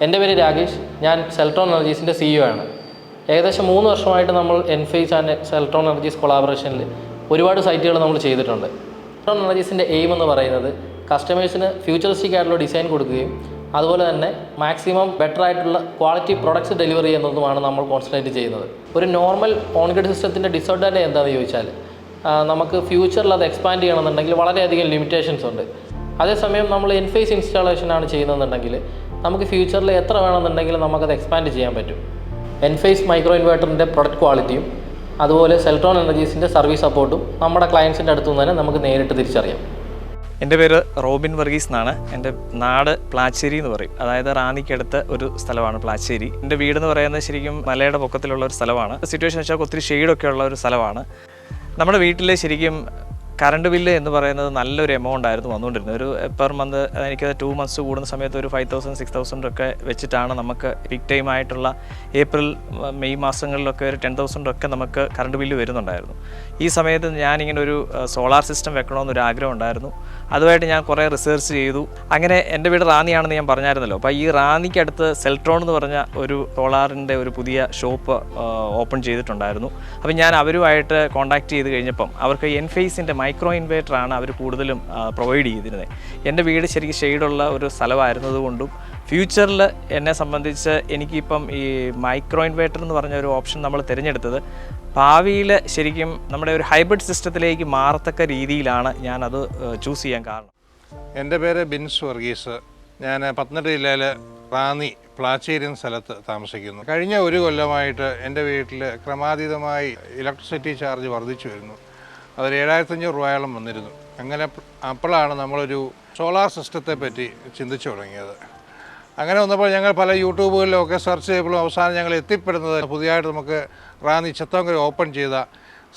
എൻ്റെ പേര് രാകേഷ്. ഞാൻ സെൽട്രോൺ എനർജീസിൻ്റെ CEO ആണ്. ഏകദേശം 3 വർഷമായിട്ട് നമ്മൾ എൻഫേസ് ആൻഡ് സെൽട്രോൺ എനർജീസ് കൊളാബറേഷനിൽ ഒരുപാട് സൈറ്റുകൾ നമ്മൾ ചെയ്തിട്ടുണ്ട്. സെൽട്രോൺ എനർജീസിൻ്റെ എയിം എന്ന് പറയുന്നത് കസ്റ്റമേഴ്സിന് ഫ്യൂച്ചറിസ്റ്റിക് ആയിട്ടുള്ള ഡിസൈൻ കൊടുക്കുകയും അതുപോലെ തന്നെ മാക്സിമം ബെറ്റർ ആയിട്ടുള്ള ക്വാളിറ്റി പ്രൊഡക്ട്സ് ഡെലിവറി ചെയ്യുന്നതുമാണ് നമ്മൾ കോൺസെൻട്രേറ്റ് ചെയ്യുന്നത്. ഒരു നോർമൽ ഓൺ ഗ്രിഡ് സിസ്റ്റത്തിൻ്റെ ഡിസഡ്വാൻറ്റേജ് എന്താണെന്ന് ചോദിച്ചാൽ നമുക്ക് ഫ്യൂച്ചറിൽ അത് എക്സ്പാൻഡ് ചെയ്യണമെന്നുണ്ടെങ്കിൽ വളരെയധികം ലിമിറ്റേഷൻസ് ഉണ്ട്. അതേസമയം നമ്മൾ എൻഫേസ് ഇൻസ്റ്റാളേഷനാണ് ചെയ്യുന്നതെന്നുണ്ടെങ്കിൽ നമുക്ക് ഫ്യൂച്ചറിൽ എത്ര വേണമെന്നുണ്ടെങ്കിലും നമുക്കത് എക്സ്പാൻഡ് ചെയ്യാൻ പറ്റും. എൻഫേസ് മൈക്രോ ഇൻവേർട്ടറിൻ്റെ പ്രൊഡക്റ്റ് ക്വാളിറ്റിയും അതുപോലെ സെൽട്രോൺ എനർജീസിൻ്റെ സർവീസ് സപ്പോർട്ടും നമ്മുടെ ക്ലയൻസിൻ്റെ അടുത്തു നിന്ന് തന്നെ നമുക്ക് നേരിട്ട് തിരിച്ചറിയാം. എൻ്റെ പേര് റോബിൻ വർഗീസ് എന്നാണ്. എൻ്റെ നാട് പ്ലാച്ചേരി എന്ന് പറയും. അതായത് റാന്നിക്കടുത്ത് ഒരു സ്ഥലമാണ് പ്ലാച്ചേരി. എൻ്റെ വീടെന്ന് പറയുന്നത് ശരിക്കും മലയുടെ പൊക്കത്തിലുള്ള ഒരു സ്ഥലമാണ്. സിറ്റുവേഷൻ വെച്ചാൽ ഒത്തിരി ഷെയ്ഡൊക്കെ ഉള്ള ഒരു സ്ഥലമാണ്. നമ്മുടെ വീട്ടിൽ ശരിക്കും കറണ്ട് ബില്ല് എന്ന് പറയുന്നത് നല്ലൊരു എമൗണ്ട് ആയിരുന്നു വന്നുകൊണ്ടിരുന്നത്. ഒരു പെർ മന്ത് എനിക്ക് 2 മന്ത്സ് കൂടുന്ന സമയത്ത് ഒരു 5,000 6,000 ഒക്കെ വെച്ചിട്ടാണ് നമുക്ക് പീക്ക് ടൈം ആയിട്ടുള്ള ഏപ്രിൽ മെയ് മാസങ്ങളിലൊക്കെ ഒരു 10,000 ഒക്കെ നമുക്ക് കറണ്ട് ബില്ല് വരുന്നുണ്ടായിരുന്നു. ഈ സമയത്ത് ഞാനിങ്ങനെ ഒരു സോളാർ സിസ്റ്റം വെക്കണമെന്നൊരു ആഗ്രഹം ഉണ്ടായിരുന്നു. അതുമായിട്ട് ഞാൻ കുറേ റിസർച്ച് ചെയ്തു. അങ്ങനെ എൻ്റെ വീട് റാന്നിയാണെന്ന് ഞാൻ പറഞ്ഞായിരുന്നല്ലോ. അപ്പോൾ ഈ റാന്നിക്കടുത്ത് സെൽട്രോൺ എന്ന് പറഞ്ഞ ഒരു സോളാറിൻ്റെ ഒരു പുതിയ ഷോപ്പ് ഓപ്പൺ ചെയ്തിട്ടുണ്ടായിരുന്നു. അപ്പോൾ ഞാൻ അവരുമായിട്ട് കോൺടാക്റ്റ് ചെയ്ത് കഴിഞ്ഞപ്പം അവർക്ക് എൻഫേസിൻ്റെ മൈക്രോ ഇൻവേർട്ടറാണ് അവർ കൂടുതലും പ്രൊവൈഡ് ചെയ്തിരുന്നത്. എൻ്റെ വീട് ശരിക്കും ഷെയ്ഡുള്ള ഒരു സ്ഥലമായിരുന്നതുകൊണ്ടും ഫ്യൂച്ചറിൽ എന്നെ സംബന്ധിച്ച് എനിക്കിപ്പം ഈ മൈക്രോ ഇൻവേർട്ടർ എന്ന് പറഞ്ഞ ഒരു ഓപ്ഷൻ നമ്മൾ തിരഞ്ഞെടുത്തത് ഭാവിയിൽ ശരിക്കും നമ്മുടെ ഒരു ഹൈബ്രിഡ് സിസ്റ്റത്തിലേക്ക് മാറത്തക്ക രീതിയിലാണ് ഞാനത് ചൂസ് ചെയ്യാൻ കാരണം. എൻ്റെ പേര് ബിൻസ് വർഗീസ്. ഞാൻ പത്തനംതിട്ട ജില്ലയിൽ റാന്നി പ്ലാച്ചേരി എന്ന സ്ഥലത്ത് താമസിക്കുന്നു. കഴിഞ്ഞ 1 കൊല്ലമായിട്ട് എൻ്റെ വീട്ടിൽ ക്രമാതീതമായി ഇലക്ട്രിസിറ്റി ചാർജ് വർദ്ധിച്ചു വരുന്നു. അതൊരു 7,500 രൂപയോളം വന്നിരുന്നു. അങ്ങനെ അപ്പോഴാണ് നമ്മളൊരു സോളാർ സിസ്റ്റത്തെ പറ്റി ചിന്തിച്ചു തുടങ്ങിയത്. അങ്ങനെ വന്നപ്പോൾ ഞങ്ങൾ പല യൂട്യൂബുകളിലൊക്കെ സെർച്ച് ചെയ്തപ്പോഴും അവസാനം ഞങ്ങൾ എത്തിപ്പെടുന്നത് പുതിയതായിട്ട് നമുക്ക് റാന്നി ചത്തങ്കര ഓപ്പൺ ചെയ്ത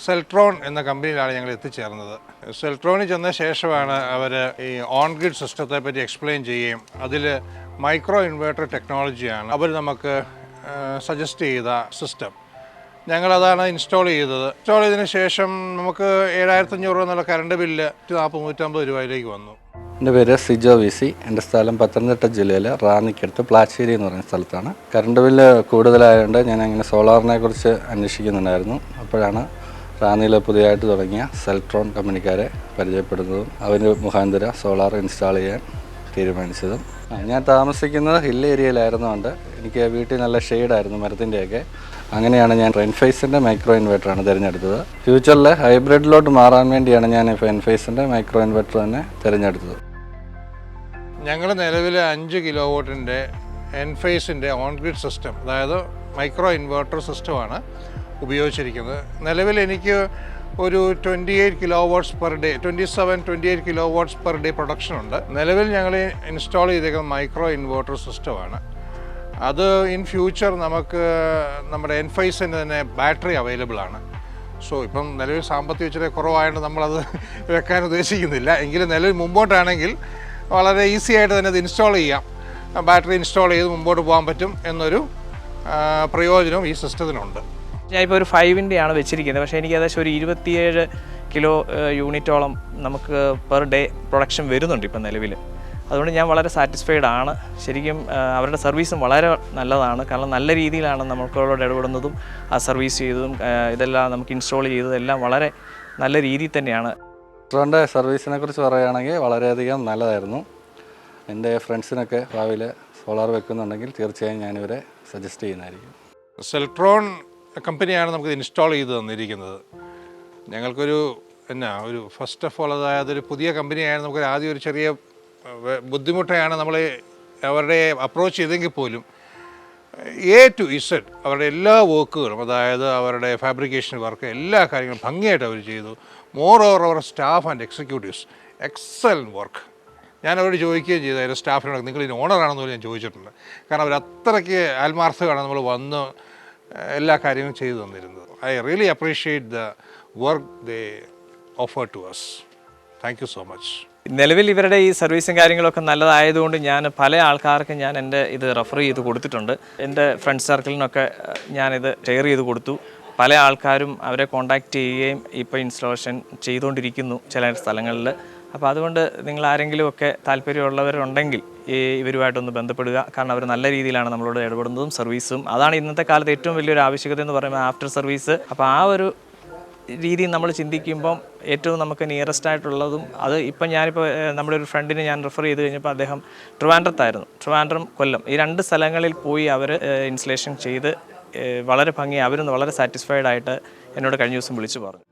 സെൽട്രോൺ എന്ന കമ്പനിയിലാണ് ഞങ്ങൾ എത്തിച്ചേർന്നത്. സെൽട്രോണിൽ ചെന്ന ശേഷമാണ് അവർ ഈ ഓൺ ഗ്രിഡ് സിസ്റ്റത്തെ പറ്റി എക്സ്പ്ലെയിൻ ചെയ്യുകയും അതിൽ മൈക്രോ ഇൻവേർട്ടർ ടെക്നോളജിയാണ് അവർ നമുക്ക് സജസ്റ്റ് ചെയ്ത സിസ്റ്റം. ഞങ്ങളതാണ് ഇൻസ്റ്റാൾ ചെയ്തത്. ഇൻസ്റ്റാൾ ചെയ്തതിന് ശേഷം നമുക്ക് 7,500 രൂപ എന്നുള്ള കറണ്ട് ബില്ല് 40-150 രൂപയിലേക്ക് വന്നു. എൻ്റെ പേര് സിജോ വി സി. എൻ്റെ സ്ഥലം പത്തനംതിട്ട ജില്ലയിലെ റാന്നിക്കടുത്ത് പ്ലാച്ചേരി എന്ന് പറയുന്ന സ്ഥലത്താണ്. കറണ്ട് ബില്ല് കൂടുതലായതുകൊണ്ട് ഞാൻ അങ്ങനെ സോളാറിനെ കുറിച്ച് അന്വേഷിക്കുന്നുണ്ടായിരുന്നു. അപ്പോഴാണ് റാന്നിയിൽ പുതിയതായിട്ട് തുടങ്ങിയ സെൽട്രോൺ കമ്പനിക്കാരെ പരിചയപ്പെടുന്നതും അവർ മുഖാന്തര സോളാർ ഇൻസ്റ്റാൾ ചെയ്യാൻ തീരുമാനിച്ചതും. ഞാൻ താമസിക്കുന്നത് ഹിൽ ഏരിയയിലായിരുന്നുകൊണ്ട് എനിക്ക് വീട്ടിൽ നല്ല ഷെയ്ഡായിരുന്നു മരത്തിൻ്റെയൊക്കെ. അങ്ങനെയാണ് ഞാൻ എൻഫേസിൻ്റെ മൈക്രോ ഇൻവെർട്ടറാണ് തിരഞ്ഞെടുത്തത്. ഫ്യൂച്ചറിൽ ഹൈബ്രിഡിലോട്ട് മാറാൻ വേണ്ടിയാണ് ഞാൻ ഇപ്പോൾ എൻഫേസിൻ്റെ മൈക്രോ ഇൻവെർട്ടർ തന്നെ തിരഞ്ഞെടുത്തത്. ഞങ്ങൾ നിലവിൽ 5 കിലോവാട്ടിൻ്റെ എൻഫേസിൻ്റെ ഓൺ ഗ്രിഡ് സിസ്റ്റം, അതായത് മൈക്രോ ഇൻവെർട്ടർ സിസ്റ്റമാണ് ഉപയോഗിച്ചിരിക്കുന്നത്. നിലവിൽ എനിക്ക് ഒരു 28 kilowatts per day 27-28 kilowatts per day production ഉണ്ട്. നിലവിൽ ഞങ്ങൾ ഇൻസ്റ്റാൾ ചെയ്തേക്കുന്ന മൈക്രോ ഇൻവെർട്ടർ സിസ്റ്റമാണ്. അത് ഇൻ ഫ്യൂച്ചർ നമുക്ക് നമ്മുടെ എൻഫേസിൻ്റെ തന്നെ ബാറ്ററി അവൈലബിൾ ആണ്. സോ ഇപ്പം നിലവിൽ സാമ്പത്തിക ഇച്ചിരി കുറവായതുകൊണ്ട് നമ്മളത് വെക്കാൻ ഉദ്ദേശിക്കുന്നില്ല. എങ്കിലും നിലവിൽ മുമ്പോട്ടാണെങ്കിൽ വളരെ ഈസി ആയിട്ട് തന്നെ അത് ഇൻസ്റ്റാൾ ചെയ്യാം. ബാറ്ററി ഇൻസ്റ്റാൾ ചെയ്ത് മുമ്പോട്ട് പോകാൻ പറ്റും എന്നൊരു പ്രയോജനവും ഈ സിസ്റ്റത്തിനുണ്ട്. ഞാനിപ്പോൾ ഒരു 5-ൻ്റെ ആണ് വെച്ചിരിക്കുന്നത്. പക്ഷേ എനിക്ക് ഏകദേശം ഒരു 27 കിലോ യൂണിറ്റോളം നമുക്ക് പെർ ഡേ പ്രൊഡക്ഷൻ വരുന്നുണ്ട് ഇപ്പം നിലവിൽ. അതുകൊണ്ട് ഞാൻ വളരെ സാറ്റിസ്ഫൈഡ് ആണ്. ശരിക്കും അവരുടെ സർവീസും വളരെ നല്ലതാണ്. കാരണം നല്ല രീതിയിലാണ് നമുക്കവരോട് ഇടപെടുന്നതും ആ സർവീസ് ചെയ്തതും ഇതെല്ലാം നമുക്ക് ഇൻസ്റ്റാൾ ചെയ്തതെല്ലാം വളരെ നല്ല രീതിയിൽ തന്നെയാണ്. സെൽട്രോണിൻ്റെ സർവീസിനെ കുറിച്ച് പറയുകയാണെങ്കിൽ വളരെയധികം നല്ലതായിരുന്നു. എൻ്റെ ഫ്രണ്ട്സിനൊക്കെ ഭാവിയിൽ സോളാർ വെക്കുന്നുണ്ടെങ്കിൽ തീർച്ചയായും ഞാനിവരെ സജസ്റ്റ് ചെയ്യുന്നതായിരിക്കും. സെൽട്രോൺ കമ്പനിയാണ് നമുക്ക് ഇൻസ്റ്റാൾ ചെയ്ത് തന്നിരിക്കുന്നത്. ഞങ്ങൾക്കൊരു ഫസ്റ്റ് ഓഫ് ഓൾ അതൊരു പുതിയ കമ്പനിയായിരുന്നു. നമുക്ക് ആദ്യം ഒരു ചെറിയ ബുദ്ധിമുട്ടാണ് നമ്മൾ അവരുടെ അപ്രോച്ച് ചെയ്തെങ്കിൽ പോലും A to Z അവരുടെ എല്ലാ വർക്കുകളും, അതായത് അവരുടെ ഫാബ്രിക്കേഷൻ വർക്ക്, എല്ലാ കാര്യങ്ങളും ഭംഗിയായിട്ട് അവർ ചെയ്തു. മോർ ഓവർ അവർ staff and executives excellent work. ഞാൻ അവരോട് ചോദിക്കുകയും ചെയ്തു, അതിൻ്റെ സ്റ്റാഫിനോട് നിങ്ങൾ ഇതിന് ഓണറാണെന്ന് പോലും ഞാൻ ചോദിച്ചിട്ടുണ്ട്. കാരണം അവർ അത്രയ്ക്ക് ആത്മാർത്ഥമാണ് നമ്മൾ വന്ന് എല്ലാ കാര്യങ്ങളും ചെയ്തു തന്നിരുന്നത്. I really appreciate the work they offer to us. Thank you so much. നിലവിൽ ഇവരുടെ ഈ സർവീസും കാര്യങ്ങളൊക്കെ നല്ലതായതുകൊണ്ട് ഞാൻ പല ആൾക്കാർക്കും ഞാൻ എൻ്റെ ഇത് റെഫർ ചെയ്ത് കൊടുത്തിട്ടുണ്ട്. എൻ്റെ ഫ്രണ്ട് സർക്കിളിനൊക്കെ ഞാനിത് ഷെയർ ചെയ്ത് കൊടുത്തു. പല ആൾക്കാരും അവരെ കോൺടാക്റ്റ് ചെയ്യുകയും ഇപ്പോൾ ഇൻസ്റ്റലേഷൻ ചെയ്തുകൊണ്ടിരിക്കുന്നു ചില സ്ഥലങ്ങളിൽ. അപ്പോൾ അതുകൊണ്ട് നിങ്ങൾ ആരെങ്കിലുമൊക്കെ താല്പര്യമുള്ളവരുണ്ടെങ്കിൽ ഇവരുമായിട്ടൊന്ന് ബന്ധപ്പെടുക. കാരണം അവർ നല്ല രീതിയിലാണ് നമ്മളോട് ഇടപെടുന്നതും സർവീസും. അതാണ് ഇന്നത്തെ കാലത്ത് ഏറ്റവും വലിയൊരു ആവശ്യകത എന്ന് പറയുമ്പോൾ ആഫ്റ്റർ സർവീസ്. അപ്പോൾ ആ ഒരു രീതി നമ്മൾ ചിന്തിക്കുമ്പം ഏറ്റവും നമുക്ക് നിയറസ്റ്റ് ആയിട്ടുള്ളതും അത് ഇപ്പം ഞാനിപ്പോൾ നമ്മുടെ ഒരു ഫ്രണ്ടിനെ ഞാൻ റെഫർ ചെയ്ത് കഴിഞ്ഞപ്പോൾ അദ്ദേഹം ട്രിവാൻഡ്രത്തായിരുന്നു. ട്രിവാൻഡ്രം, കൊല്ലം ഈ 2 സ്ഥലങ്ങളിൽ പോയി അവർ ഇൻസ്റ്റലേഷൻ ചെയ്ത് വളരെ ഭംഗി, അവരും വളരെ സാറ്റിസ്ഫൈഡ് ആയിട്ട് എന്നോട് കഴിഞ്ഞ ദിവസം വിളിച്ചു പറഞ്ഞു.